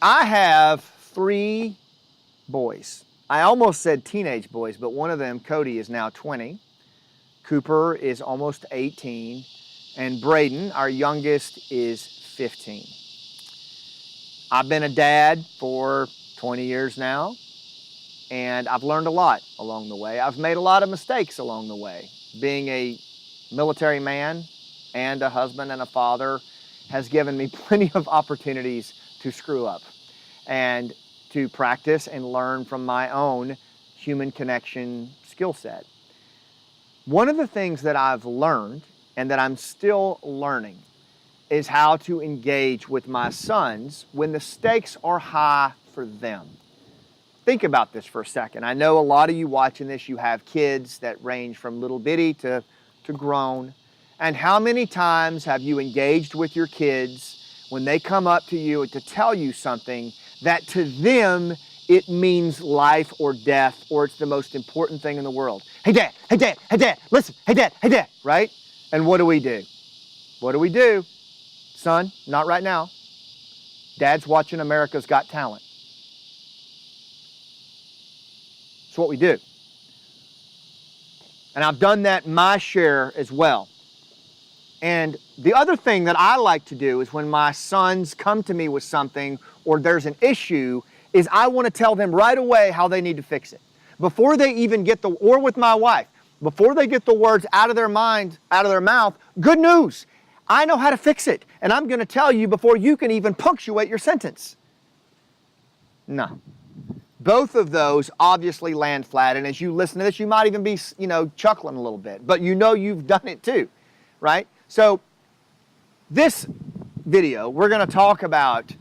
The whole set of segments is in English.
I have 3 boys. I almost said teenage boys, but one of them, Cody, is now 20. Cooper is almost 18. And Braden, our youngest, is 15. I've been a dad for 20 years now, and I've learned a lot along the way. I've made a lot of mistakes along the way. Being a military man and a husband and a father has given me plenty of opportunities to screw up and to practice and learn from my own human connection skill set. One of the things that I've learned and that I'm still learning is how to engage with my sons when the stakes are high for them. Think about this for a second. I know a lot of you watching this, you have kids that range from little bitty to grown. And how many times have you engaged with your kids when they come up to you to tell you something that to them it means life or death, or it's the most important thing in the world? Hey dad, hey dad, hey dad, listen, hey dad, right? And what do we do? What do we do? Son, not right now. Dad's watching America's Got Talent. That's what we do. And I've done that my share as well. And the other thing that I like to do is when my sons come to me with something or there's an issue, is I want to tell them right away how they need to fix it. Before they even get or with my wife, before they get the words out of their mind, out of their mouth, good news, I know how to fix it. And I'm going to tell you before you can even punctuate your sentence. No. Both of those obviously land flat. And as you listen to this, you might even be, chuckling a little bit. But you know you've done it too, right? So this video, we're going to talk about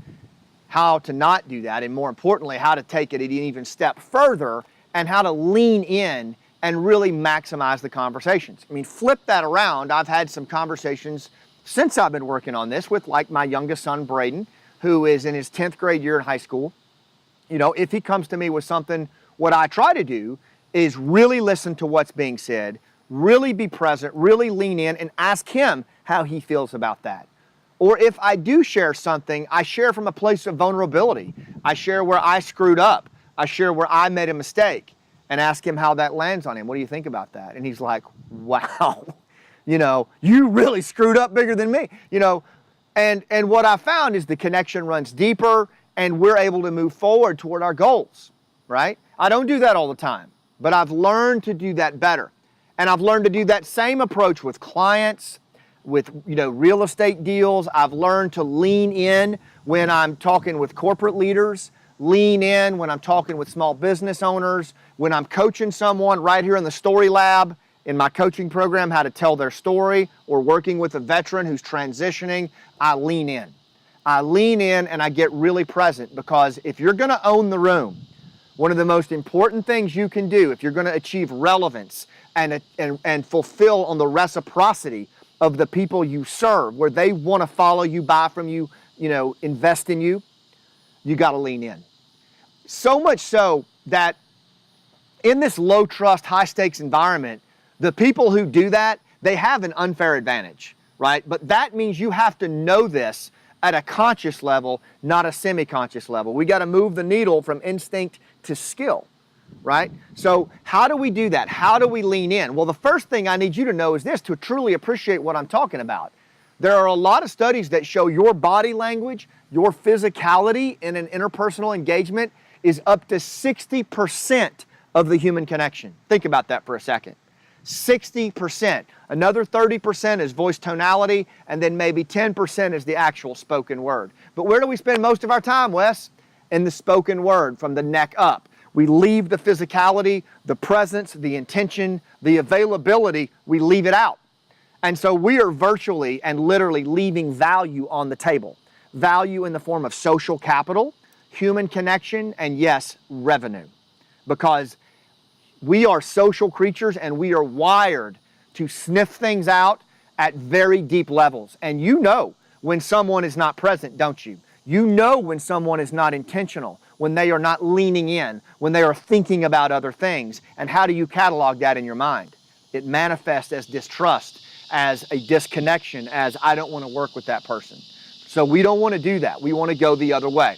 how to not do that, and more importantly, how to take it an even step further and how to lean in and really maximize the conversations. I mean, flip that around. I've had some conversations since I've been working on this with like my youngest son, Braden, who is in his 10th grade year in high school. If he comes to me with something, what I try to do is really listen to what's being said, really be present, really lean in and ask him how he feels about that. Or if I do share something, I share from a place of vulnerability. I share where I screwed up. I share where I made a mistake and ask him how that lands on him. What do you think about that? And he's like, wow, you really screwed up bigger than me. And what I found is the connection runs deeper and we're able to move forward toward our goals, right? I don't do that all the time, but I've learned to do that better. And I've learned to do that same approach with clients, with real estate deals. I've learned to lean in when I'm talking with corporate leaders, lean in when I'm talking with small business owners, when I'm coaching someone right here in the Story Lab in my coaching program, how to tell their story, or working with a veteran who's transitioning. I lean in. I lean in and I get really present, because if you're going to own the room, one of the most important things you can do if you're going to achieve relevance and fulfill on the reciprocity of the people you serve, where they want to follow you, buy from you, invest in you, you got to lean in. So much so that in this low trust, high stakes environment, the people who do that, they have an unfair advantage, right? But that means you have to know this at a conscious level, not a semi-conscious level. We got to move the needle from instinct to skill, right? So how do we do that? How do we lean in? Well, the first thing I need you to know is this, to truly appreciate what I'm talking about. There are a lot of studies that show your body language, your physicality in an interpersonal engagement is up to 60% of the human connection. Think about that for a second. 60%. Another 30% is voice tonality, and then maybe 10% is the actual spoken word. But where do we spend most of our time, Wes? In the spoken word, from the neck up. We leave the physicality, the presence, the intention, the availability, we leave it out. And so we are virtually and literally leaving value on the table. Value in the form of social capital, human connection, and yes, revenue. Because we are social creatures and we are wired to sniff things out at very deep levels. And you know when someone is not present, don't you? You know when someone is not intentional, when they are not leaning in, when they are thinking about other things? And how do you catalog that in your mind? It manifests as distrust, as a disconnection, as I don't want to work with that person. So we don't want to do that. We want to go the other way.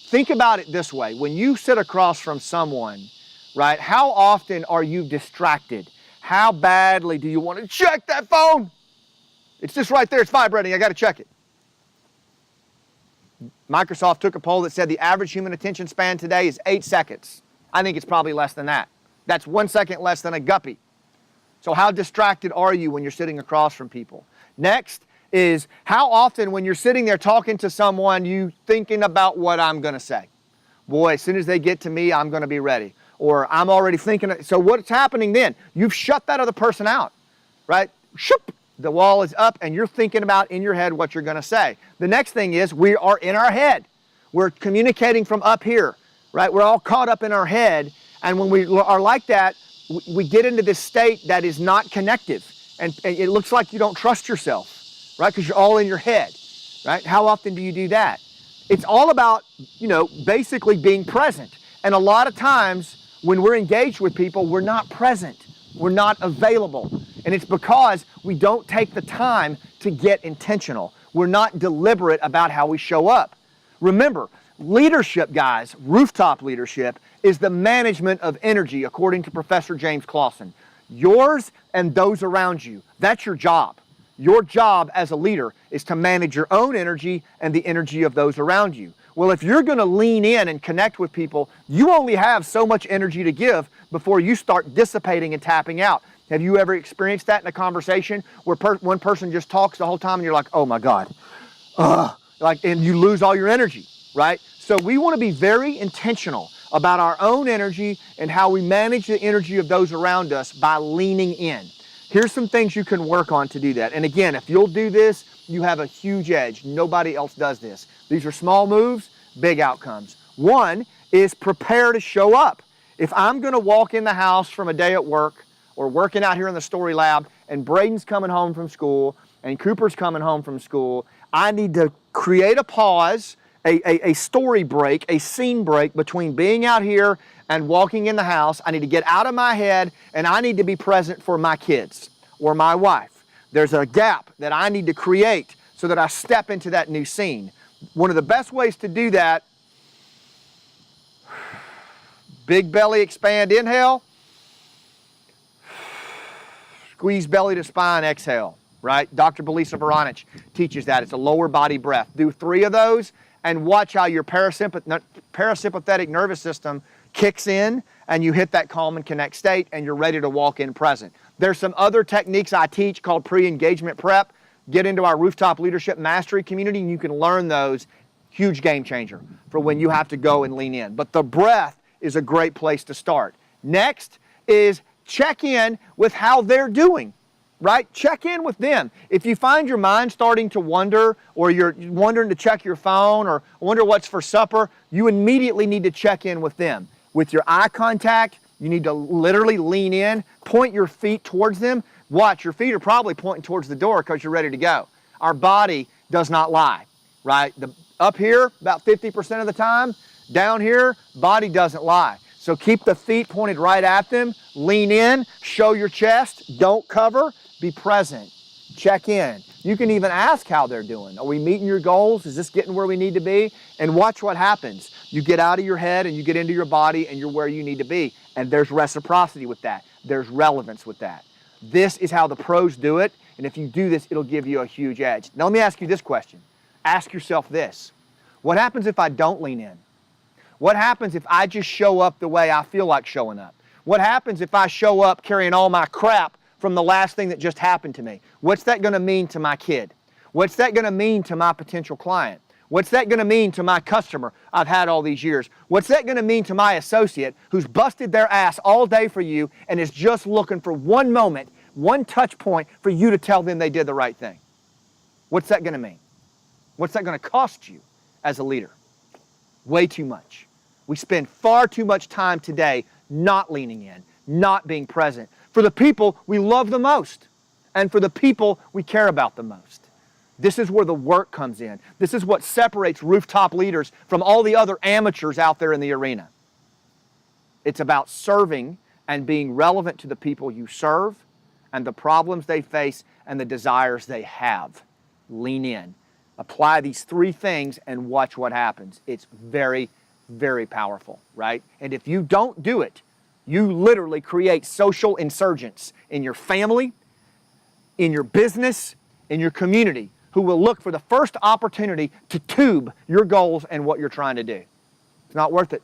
Think about it this way. When you sit across from someone, right, how often are you distracted? How badly do you want to check that phone? It's just right there. It's vibrating. I got to check it. Microsoft took a poll that said the average human attention span today is 8 seconds. I think it's probably less than that. That's 1 second less than a guppy. So how distracted are you when you're sitting across from people? Next is, how often when you're sitting there talking to someone, you thinking about what I'm going to say? Boy, as soon as they get to me, I'm going to be ready. Or I'm already thinking. So what's happening then? You've shut that other person out, right? Shoop, the wall is up and you're thinking about in your head what you're going to say. The next thing is we are in our head. We're communicating from up here, right? We're all caught up in our head. And when we are like that, we get into this state that is not connective. And it looks like you don't trust yourself. Right? Because you're all in your head, right? How often do you do that? It's all about, basically being present. And a lot of times when we're engaged with people, we're not present. We're not available. And it's because we don't take the time to get intentional. We're not deliberate about how we show up. Remember, leadership, guys, rooftop leadership, is the management of energy, according to Professor James Clausen. Yours and those around you. That's your job. Your job as a leader is to manage your own energy and the energy of those around you. Well, if you're going to lean in and connect with people, you only have so much energy to give before you start dissipating and tapping out. Have you ever experienced that in a conversation where one person just talks the whole time and you're like, oh my God, and you lose all your energy, right? So we want to be very intentional about our own energy and how we manage the energy of those around us by leaning in. Here's some things you can work on to do that. And again, if you'll do this, you have a huge edge. Nobody else does this. These are small moves, big outcomes. One is prepare to show up. If I'm going to walk in the house from a day at work or working out here in the story lab and Braden's coming home from school and Cooper's coming home from school, I need to create a pause, a story break, a scene break between being out here and walking in the house. I need to get out of my head and I need to be present for my kids or my wife. There's a gap that I need to create so that I step into that new scene. One of the best ways to do that, big belly expand, inhale. Squeeze belly to spine, exhale, right? Dr. Belisa Veronich teaches that. It's a lower body breath. Do 3 of those and watch how your parasympathetic nervous system kicks in and you hit that calm and connect state and you're ready to walk in present. There's some other techniques I teach called pre-engagement prep. Get into our Rooftop Leadership Mastery community and you can learn those. Huge game changer for when you have to go and lean in. But the breath is a great place to start. Next is check in with how they're doing, right? Check in with them. If you find your mind starting to wander or you're wondering to check your phone or wonder what's for supper, you immediately need to check in with them. With your eye contact, you need to literally lean in, point your feet towards them. Watch, your feet are probably pointing towards the door because you're ready to go. Our body does not lie, right? Up here, about 50% of the time. Down here, body doesn't lie. So keep the feet pointed right at them. Lean in, show your chest, don't cover, be present. Check in. You can even ask how they're doing. Are we meeting your goals? Is this getting where we need to be? And watch what happens. You get out of your head and you get into your body and you're where you need to be. And there's reciprocity with that. There's relevance with that. This is how the pros do it. And if you do this, it'll give you a huge edge. Now let me ask you this question. Ask yourself this. What happens if I don't lean in? What happens if I just show up the way I feel like showing up? What happens if I show up carrying all my crap from the last thing that just happened to me? What's that going to mean to my kid? What's that going to mean to my potential client? What's that going to mean to my customer I've had all these years? What's that going to mean to my associate who's busted their ass all day for you and is just looking for one moment, one touch point for you to tell them they did the right thing? What's that going to mean? What's that going to cost you as a leader? Way too much. We spend far too much time today not leaning in, not being present for the people we love the most and for the people we care about the most. This is where the work comes in. This is what separates rooftop leaders from all the other amateurs out there in the arena. It's about serving and being relevant to the people you serve and the problems they face and the desires they have. Lean in. Apply these 3 things and watch what happens. It's very, very powerful, right? And if you don't do it, you literally create social insurgents in your family, in your business, in your community, who will look for the first opportunity to tube your goals and what you're trying to do. It's not worth it.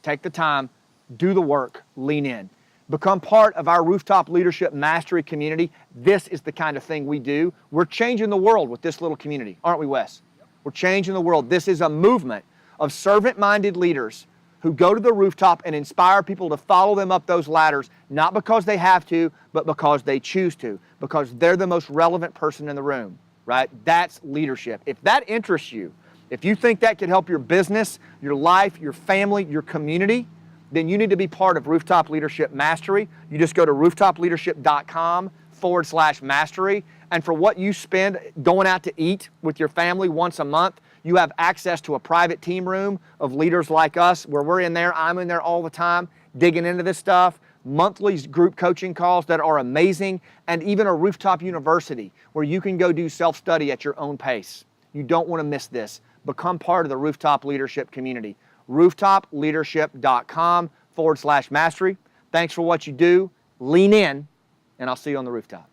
Take the time, do the work, lean in. Become part of our Rooftop Leadership Mastery community. This is the kind of thing we do. We're changing the world with this little community, aren't we, Wes? We're changing the world. This is a movement of servant-minded leaders who go to the rooftop and inspire people to follow them up those ladders, not because they have to, but because they choose to, because they're the most relevant person in the room, right? That's leadership. If that interests you, if you think that could help your business, your life, your family, your community, then you need to be part of Rooftop Leadership Mastery. You just go to rooftopleadership.com/mastery. And for what you spend going out to eat with your family once a month, you have access to a private team room of leaders like us where we're in there. I'm in there all the time digging into this stuff. Monthly group coaching calls that are amazing, and even a rooftop university where you can go do self-study at your own pace. You don't want to miss this. Become part of the Rooftop Leadership community. rooftopleadership.com/mastery. Thanks for what you do. Lean in, and I'll see you on the rooftop.